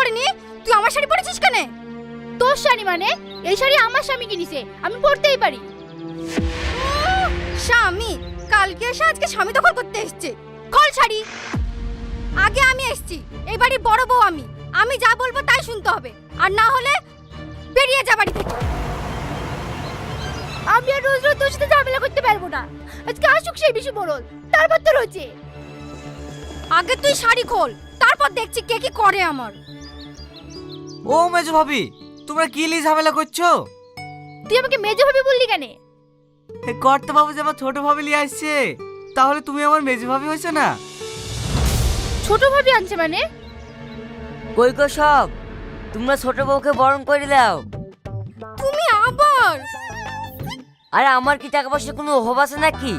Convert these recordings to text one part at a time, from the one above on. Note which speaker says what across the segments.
Speaker 1: পরিনি, তুই আমার শাড়ি পরেছিস কেন?
Speaker 2: তোর শাড়ি মানে? এই শাড়ি আমার স্বামী কিনেছে, আমি পরতেই পারি।
Speaker 1: স্বামী? কালকে এসে আজকে স্বামী দখল করতে এসছে। খোল শাড়ি। আগে আমি এসছি, এই বাড়ির বড় বউ আমি। আমি যা বলবো তাই শুনতে হবে, আর না হলে বেরিয়ে যা বাড়ি থেকে।
Speaker 2: আমি আর রোজ রোজ তোর সাথে ঝামেলা করতে পারবো না। আজকে আসুক সেই বেশি বড়ল, তারপর তোর হচ্ছে।
Speaker 1: আগে তুই শাড়ি খোল, তারপর দেখছি কে কি করে আমার।
Speaker 3: ও মেজো ভাবি, তোমরা কি লি ঝামেলা করছো?
Speaker 2: তুই আমাকে মেজো ভাবি বললি কেন?
Speaker 3: কর্তা বাবু যে আমার ছোট ভাবি লিয়ে আসছে, তাহলে তুমি আমার মেজো ভাবি হয়েছে না?
Speaker 2: ছোট ভাবি আনছে মানে?
Speaker 4: কই গো সব, তোমরা ছোট বউকে বরণ করে দাও।
Speaker 1: তুমি আবার?
Speaker 4: আরে আমার কি টাকা পয়সা কোনো অভাব আছে নাকি?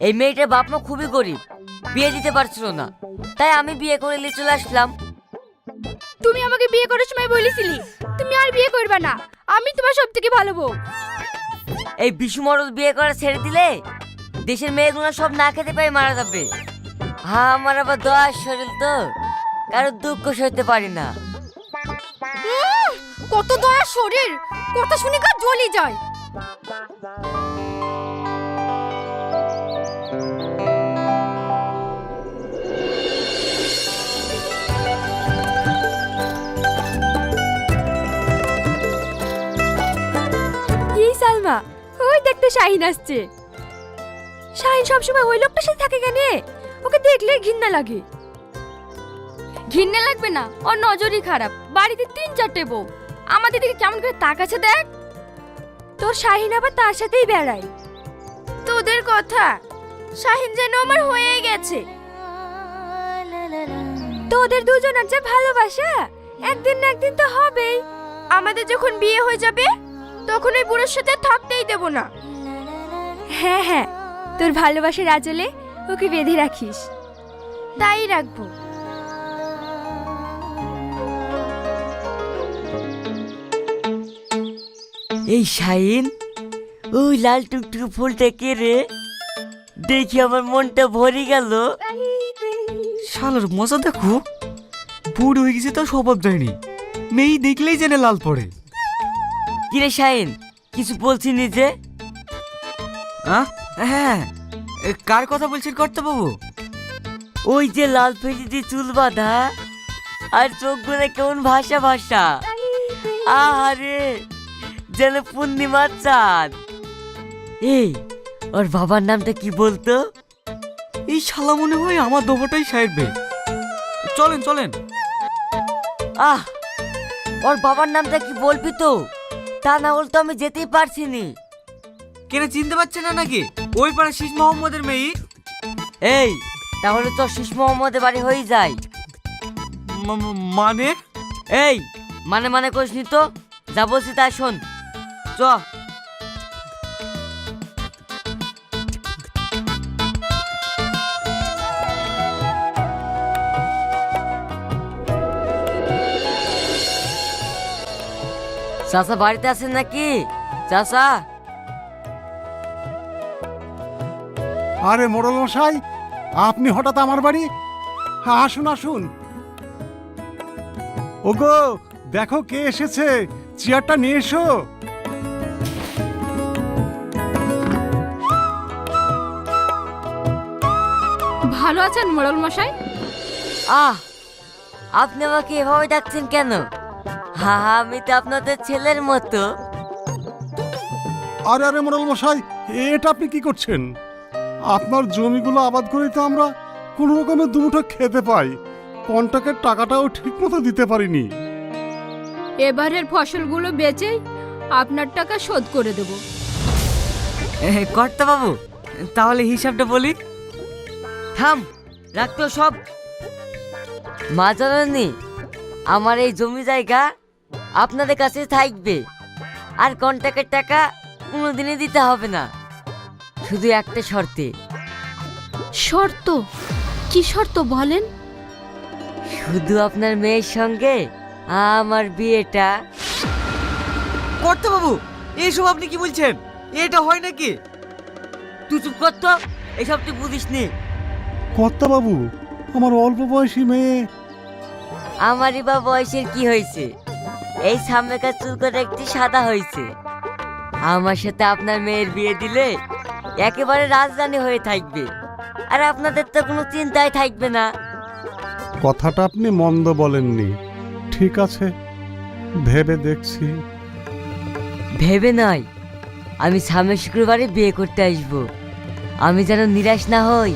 Speaker 4: এই মেয়েটার বাপ মা খুবই গরিব, বিয়ে দিতে পারছিল না, তাই আমি বিয়ে করে নিয়ে চলে আসলাম।
Speaker 2: তুমি আমাকে বিয়ে করার সময় বলেছিলি তুমি আর বিয়ে করবে না, আমি তোমার সব থেকে ভালো বউ।
Speaker 4: এই বিশু মরল বিয়ে করা ছেড়ে দিলে দেশের মেয়েগুলো সব না খেতে পাই মারা যাবে। হ্যাঁ, আমার আবার দয়ার শরীর তো, কারোর দুঃখ সইতে পারি না।
Speaker 1: কত দয়া শরীর, কথা শুনে গা জ্বলি যায়।
Speaker 2: এই সালমা, ওই দেখতে শাহিন আসছে। শাহিন সবসময় ওই লোকটার সাথে থাকে কেন? ওকে দেখলে ঘৃণা লাগে। ঘৃণা লাগবে না, ওর নজরই খারাপ। বাড়িতে 3-4টে বউ, আমাদের দিকে কেমন করে তাকাচ্ছে দেখ। তোর শাহিন আবার তার সাথেই বেড়ায়। তোদের কথা, শাহিন যেন আমার হয়ে গেছে। তোদের দুজনের যে ভালোবাসা একদিন না একদিন তো হবেই। আমাদের যখন বিয়ে হয়ে যাবে তখন ওই বুড়োর সাথে থাকতেই দেব না। হ্যাঁ হ্যাঁ, তোর ভালোবাসার আঁচলে ওকে বেঁধে রাখিস। তাই রাখবো।
Speaker 4: এই শাহিন, ওই লাল টুকটুকে ফুলটা কে রে? দেখি আমার মনটা ভরে গেল।
Speaker 3: শালার মজা দেখো, বুড়ো হয়ে গেছে তো স্বভাব যায়নি, মেয়ে দেখলেই জেনে লাল পড়ে।
Speaker 4: কিরে শাহিন, কিছু বলছি নিজে?
Speaker 3: হ্যাঁ, কার কথা বলছেন কর্তা বাবু?
Speaker 4: ওই যে লাল ফেরি দিয়ে চুল বাঁধা আর চোখগুলো কেমন ভাষা ভাষা, আহারে যেন পূর্ণিমার চাঁদ। এই, ওর বাবার নামটা কি বলতো?
Speaker 3: এই শালা মনে হয় আমার দোবটাই সাইডবে। চলেন চলেন।
Speaker 4: আহ, ওর বাবার নামটা কি বলবি তো? তা না হলে তো আমি যেতেই পারছি নি।
Speaker 3: কেন চিনতে পারছে না নাকি? ওই পাড়া শীষ মোহাম্মদের মেয়ে।
Speaker 4: এই, তাহলে তো শীষ মোহাম্মদের বাড়ি হয়ে যায়।
Speaker 3: মানে?
Speaker 4: এই, মানে করিস নি তো, যা বলছি তাই শোন। চ। চাচা বাড়িতে আছেন নাকি? চাচা।
Speaker 5: আরে মোড়ল মশাই, আপনি হঠাৎ আমার বাড়ি? হ্যাঁ, আসুন আসুন। ওগো, দেখো কে এসেছে, চেয়ারটা নিয়ে এসো।
Speaker 2: ভালো আছেন মোড়ল মশাই?
Speaker 4: আহ, আপনি আমাকে এভাবে ডাকছেন কেন? হ্যাঁ, আমি তো আপনাদের ছেলের মতো।
Speaker 5: আরে আরে মোড়ল মশাই, এটা আপনি কি করছেন? আপনার জমিগুলো আবাদ করেই তো আমরা কোনো রকমে দুমুঠো খেতে পাই, কন্ট্রাক্টের টাকাটাও ঠিক মতো দিতে পারিনি।
Speaker 2: এবারের ফসলগুলো বেচেই আপনার টাকা শোধ করে দেব।
Speaker 3: কর্তা বাবু, তাহলে হিসাবটা বলি।
Speaker 4: থাম, রাখতো সব। মা জানেননি, আমার এই জমি জায়গা আপনাদের কাছে থাকবে, আর কন্ট্রাক্টের টাকা কোনোদিনই দিতে হবে না, শুধু একটা শর্তে।
Speaker 2: শর্ত? কি শর্ত বলেন?
Speaker 4: শুধু আপনার মেয়ের সঙ্গে আমার বিয়েটা।
Speaker 3: কর্তা বাবু, এইসব আপনি কি বলছেন? এটা হয় নাকি?
Speaker 4: তুই চুপ কর তো, এসব তুই বুঝিস নি।
Speaker 5: কর্তা বাবু, আমার অল্প বয়সী মেয়ে।
Speaker 4: আমারই বা বয়সের কি হয়েছে, এই সামনেকার চুল করে একটি সাদা হয়েছে। আমার সাথে আপনার মেয়ের বিয়ে দিলে একেবারে রাজধানী হয়ে থাকবে, আর আপনাদের তো কোনো চিন্তাই থাকবে না।
Speaker 5: কথাটা আপনি মন্দ বলেননি। ঠিক আছে, ভেবে দেখছি।
Speaker 4: ভেবে নয়, আমি সামনের শুক্রবারে বিয়ে করতে আসব, আমি যেন নিরাশ না হই।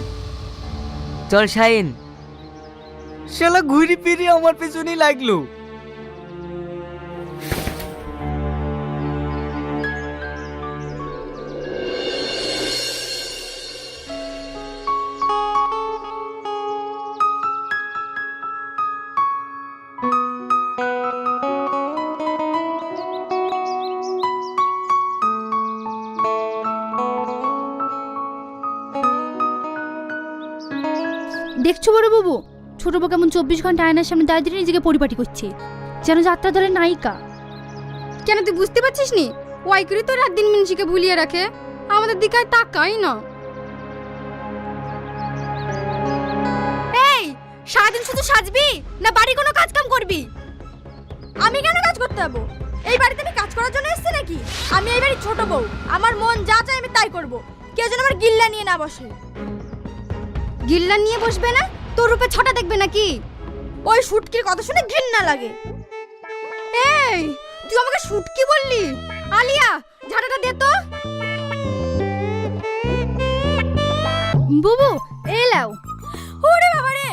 Speaker 4: চল শাহিন।
Speaker 3: শালা ঘুরি ফিরি আমার পেছনেই লাগলো।
Speaker 1: দেখছো বড় বাবু, ছোট বউ কেমন 24 ঘন্টা আয়নার সামনে দাঁড়িয়ে নিজেকে পরিপাটি করছে, যেন যাত্রা দলের নায়িকা। কেন তুই বুঝতে পারছিস নি? ওয়াই করে তো রাত দিন মিনসিকে ভুলিয়ে রাখে, আমাদের দিকে আর তাকাই না। এই সারাদিন শুধু সাজবি না বাড়ি কোনো কাজ কাম করবি? আমি কেন কাজ করতে যাবো? এই বাড়িতে আমি কাজ করার জন্য এসেছি নাকি? আমি এই বাড়ির ছোট বউ, আমার মন যা চায় আমি তাই করব। কেউ যেন আমার গিল্লা নিয়ে না বসে। গিল্লা নিয়ে বসবে না, তোর রূপে ছটা দেখবে নাকি? ওই শুটকির কথা শুনে ঘৃণা লাগে। এই তুই আমাকে শুটকি বললি? আলিয়া, ঝাঁটাটা দে তো। বুবু এলাও। ওরে বাবা রে,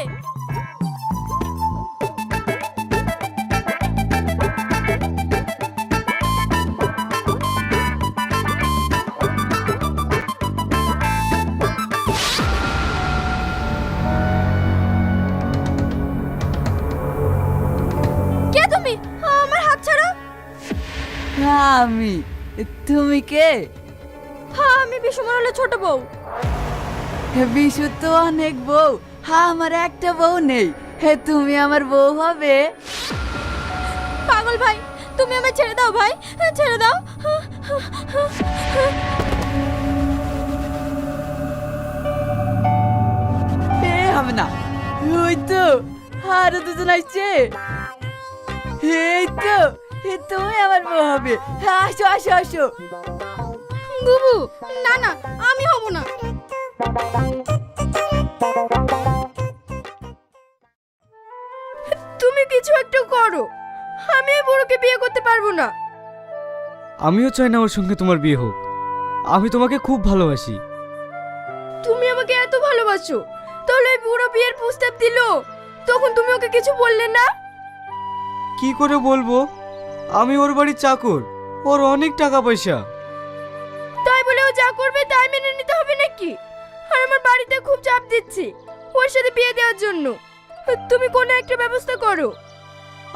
Speaker 1: কে তুমি? আমার হাত ছাড়ো।
Speaker 6: আমি, তুমি কে?
Speaker 1: হ্যাঁ আমি বিশ্বমরলের ছোট বউ।
Speaker 6: বিশু তো অনেক বউ, আমার একটা বউ নেই। তুমি আমার বউ হবে?
Speaker 1: পাগল ভাই, তুমি আমায় ছেড়ে দাও ভাই, ছেড়ে দাও।
Speaker 6: হবে না। ওই তো আরো দুজন আসছে। এই তো, তুমি আমার বউ হবে। আসো আসো আসো।
Speaker 1: বুবু না না, আমি হব না। তুমি কিছু একটা করো, আমি এই বুড়োকে বিয়ে করতে পারবো না।
Speaker 3: আমিও চাই না ওর সঙ্গে তোমার বিয়ে হোক। আমি তোমাকে খুব ভালোবাসি।
Speaker 1: তুমি আমাকে এত ভালোবাসো, তাহলে এই বুড়ো বিয়ের প্রস্তাব দিল, তখন তুমি ওকে কিছু বললে না?
Speaker 3: কি করে বলবো? আমি ওর বাড়ির চাকর, ওর অনেক টাকা পয়সা।
Speaker 1: তাই বলে ও যা করবে তাই মেনে নিতে হবে নাকি? আর আমার বাড়িতে খুব চাপ দিচ্ছে ওর সাথে বিয়ে দেওয়ার জন্য। তুমি কোনো একটা ব্যবস্থা করো।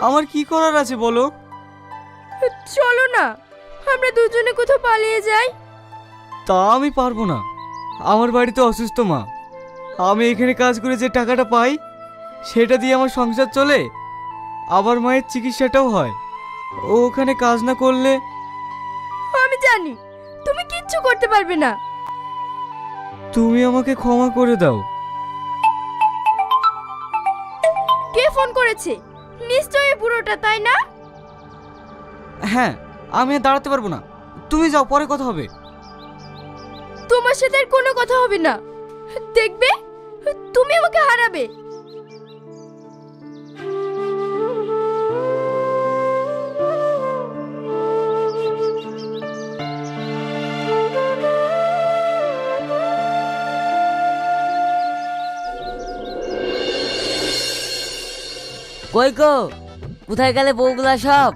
Speaker 3: আমার কি করার আছে বলো?
Speaker 1: চলো না, আমরা দুজনে কোথাও পালিয়ে যাই।
Speaker 3: তা আমি পারবো না, আমার বাড়িতে অসুস্থ মা। আমি এখানে কাজ করে যে টাকাটা পাই সেটা দিয়ে আমার সংসার চলে, আবার মায়ের চিকিৎসাটাও হয়। ও ওখানে কাজ না করলে।
Speaker 1: আমি জানি তুমি কিচ্ছু করতে পারবে না।
Speaker 3: তুমি আমাকে ক্ষমা করে দাও।
Speaker 1: কে ফোন করেছে? নিশ্চয়ই বুড়োটা, তাই না?
Speaker 3: হ্যাঁ, আমি আর দাঁড়াতে পারবো না, তুমি যাও, পরে কথা হবে।
Speaker 1: তোমার সাথে আর কোনো কথা হবে না, দেখবে তুমি আমাকে হারাবে।
Speaker 4: কই গো, কোথায় গেলে বউগুলা সব?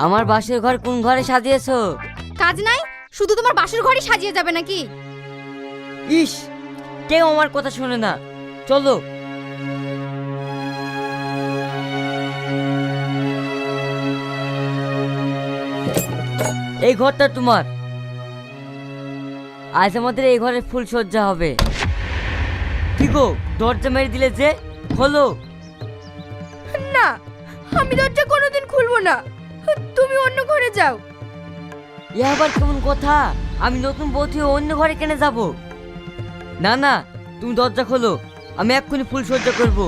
Speaker 4: আমার বাসের ঘর কোন ঘরে সাজিয়েছো?
Speaker 1: কাজ নাই, শুধু তোমার বাসর ঘরই সাজিয়ে যাবে নাকি?
Speaker 4: ইস, কেউ আমার কথা শোনে না। চলো। এই ঘরটা তোমার। আজ আমাদের এই ঘরে ফুল সজ্জা হবে। ঠিক গো, দরজা মেরে দিলে যে, খোলো।
Speaker 1: না, আমি দরজা কোনোদিন খুলবো না, তুমি অন্য ঘরে যাও।
Speaker 4: এ আবার কেমন কথা? আমি নতুন বউ থেকে অন্য ঘরে কেন যাব? না না, তুমি দরজা খোলো, আমি এক্ষুনি ফুল সহ্য করব।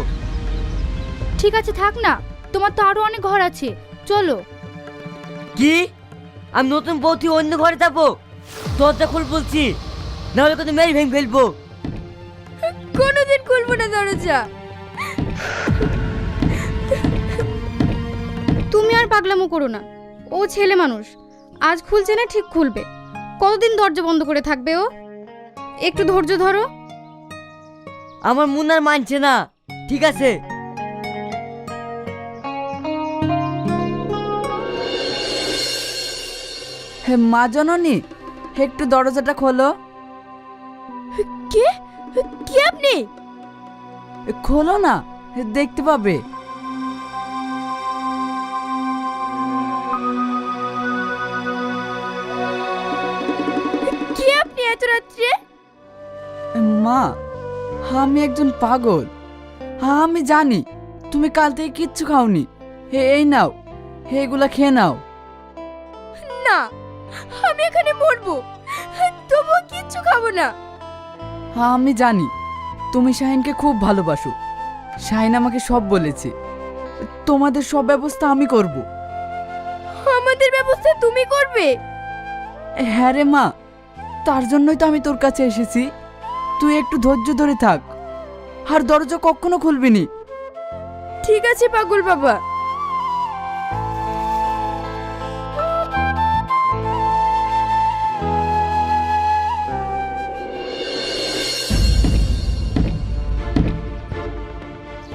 Speaker 2: ঠিক আছে থাক না, তোমার তো আরো অনেক ঘর আছে, চলো।
Speaker 4: কি? আমি নতুন বউ তুই অন্য ঘরে যাবো? দরজা খুল বলছি, নাহলে কিন্তু মেরে ভেঙে ফেলবো।
Speaker 2: কোনোদিন খুলবো না দরজা।
Speaker 1: তুমি আর পাগলামো করো না, ও ছেলে মানুষ, আজ খুলছে না ঠিক খুলবে। কতদিন দরজা বন্ধ করে থাকবে ও? একটু ধৈর্য ধরো।
Speaker 4: আমার মন আর মানছে না। ঠিক আছে,
Speaker 6: হে মা জননী, একটু দরজাটা খোলো।
Speaker 2: কে কে আপনি?
Speaker 6: খোলো না, দেখতে পাবে।
Speaker 2: কে আপনি এত রাত্রে?
Speaker 6: মা, আমি একজন পাগল। আমি জানি তুমি কাল থেকে কিচ্ছু খাওনি। এই নাও, এগুলা খেয়ে নাও।
Speaker 2: না, আমি এখানে মরবো, তবুও কিচ্ছু খাবো না।
Speaker 6: আমি জানি তুমি শাহিনকে খুব ভালোবাসো। শাহিন আমাকে সব বলেছে। তোমাদের সব ব্যবস্থা আমি করব।
Speaker 2: আমাদের ব্যবস্থা তুমি করবে?
Speaker 6: হ্যাঁ রে মা, তার জন্যই তো আমি তোর কাছে এসেছি। তুই একটু ধৈর্য ধরে থাক, আর দরজা কখনো খুলবি নি।
Speaker 2: ঠিক আছে পাগল বাবা।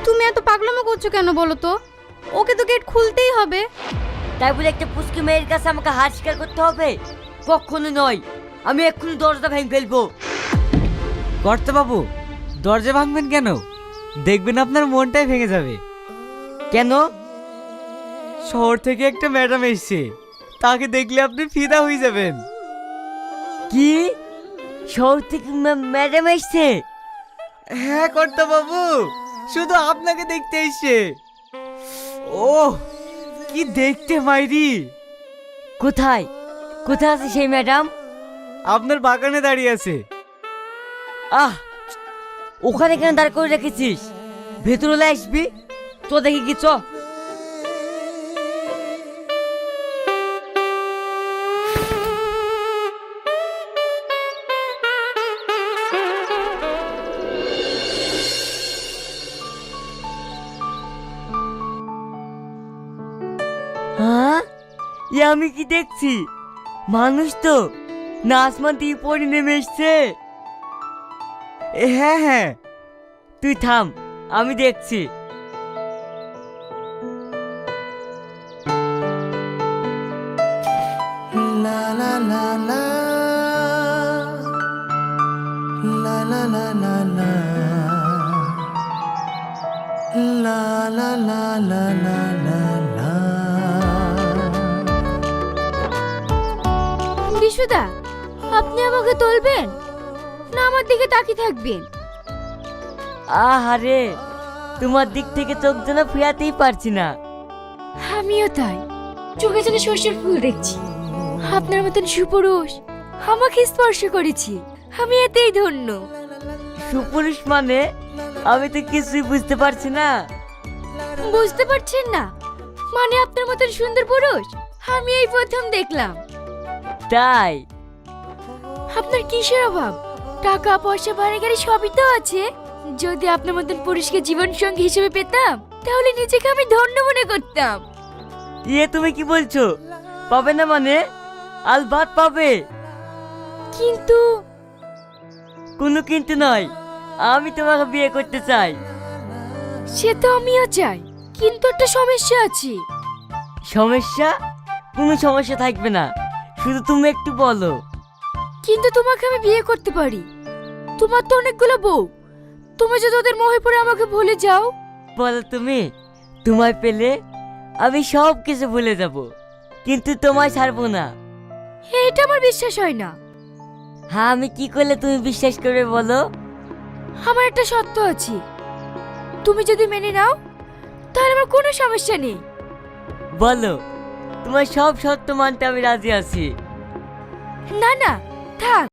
Speaker 1: তুমি এত পাগলামো করছো কেন বলো তো? ওকে তো গেট খুলতেই হবে।
Speaker 4: তাই বলে একটা পুষ্কি মেয়ের কাছে আমাকে হার স্বীকার করতে হবে? কখনো নয়, আমি এক্ষুনি দরজা ভেঙে ফেলবো।
Speaker 3: কর্তা বাবু, দরজা ভাঙবেন কেন? দেখবেন আপনার মনটাই ভেঙে যাবে।
Speaker 4: কেন?
Speaker 3: শহর থেকে একটা ম্যাডাম এসেছে, তাকে দেখলে আপনি ফিদা হয়ে যাবেন।
Speaker 4: কি? শহর থেকে ম্যাডাম এসছে?
Speaker 3: হ্যাঁ কর্তা বাবু, শুধু আপনাকে দেখতে এসছে। ও কি দেখতে মাইরি!
Speaker 4: কোথায় কোথায় আছে সেই ম্যাডাম?
Speaker 3: আপনার বাগানে দাঁড়িয়ে আছে।
Speaker 4: আহ, ওখানে কেন দাঁড় করে রেখেছিস? ভেতরে আসবি তো, দেখি কি চ। হ্যাঁ, এ আমি কি দেখছি? মানুষ তো না, আসমান থেকে পড়ে নেমে এসছে।
Speaker 3: হ্যাঁ হ্যাঁ,
Speaker 4: তুই থাম, আমি দেখছি।
Speaker 2: বিশুদা, আপনি আমাকে তুলবেন না আমার দিকে তাকিয়ে থাকবেন?
Speaker 4: আহারে, তোমার দিক থেকে চোখ যেন ফিরাতেই পারছি না।
Speaker 2: আমিও তাই, চোখে চোখে শ্বশুর ফুল দেখছি। আপনার মতন সুপুরুষ আমাকে স্পর্শ করেছি, আমি এতেই ধন্য।
Speaker 4: সুপুরুষ মানে? আমি তো কিছুই বুঝতে পারছি না।
Speaker 2: বুঝতে পারছেন না মানে? আপনার মতন সুন্দর পুরুষ আমি এই প্রথম দেখলাম।
Speaker 4: তাই?
Speaker 2: আপনার কিসের অভাব? টাকা পয়সা বাড়ি গাড়ি সবই তো আছে। যদি আপনার মতন পুরুষকে জীবন সঙ্গী হিসেবে পেতাম তাহলে নিজেকে আমি ধন্য মনে করতাম।
Speaker 4: ইয়ে তুমি কি বলছো? পাবে না মানে? আলবাত পাবে।
Speaker 2: কিন্তু
Speaker 4: কোনো কিন্তু নয়, আমি তোমাকে বিয়ে করতে চাই।
Speaker 2: সে তো আমিও চাই, কিন্তু একটা সমস্যা আছে।
Speaker 4: সমস্যা? কোনো সমস্যা থাকবে না, শুধু তুমি একটু বলো।
Speaker 2: কিন্তু তোমাকে আমি বিয়ে করতে পারি। তোমার তো অনেকগুলো বউ, তুমি যদি ওদের মোহে পড়ে আমাকে ভুলে যাও।
Speaker 4: বলো তুমি, তোমায় পেলে আমি সব কিছু ভুলে যাব, কিন্তু তোমায় ছাড়বো না।
Speaker 2: এটা আমার বিশ্বাস হয় না।
Speaker 4: হ্যাঁ, আমি কি করলে তুমি বিশ্বাস করবে বলো?
Speaker 2: আমার একটা শর্ত আছে, তুমি যদি মেনে নাও তাহলে আমার কোনো সমস্যা নেই।
Speaker 4: বলো, তোমার সব শর্ত মানতে আমি রাজি আছি।
Speaker 2: না না, থাক,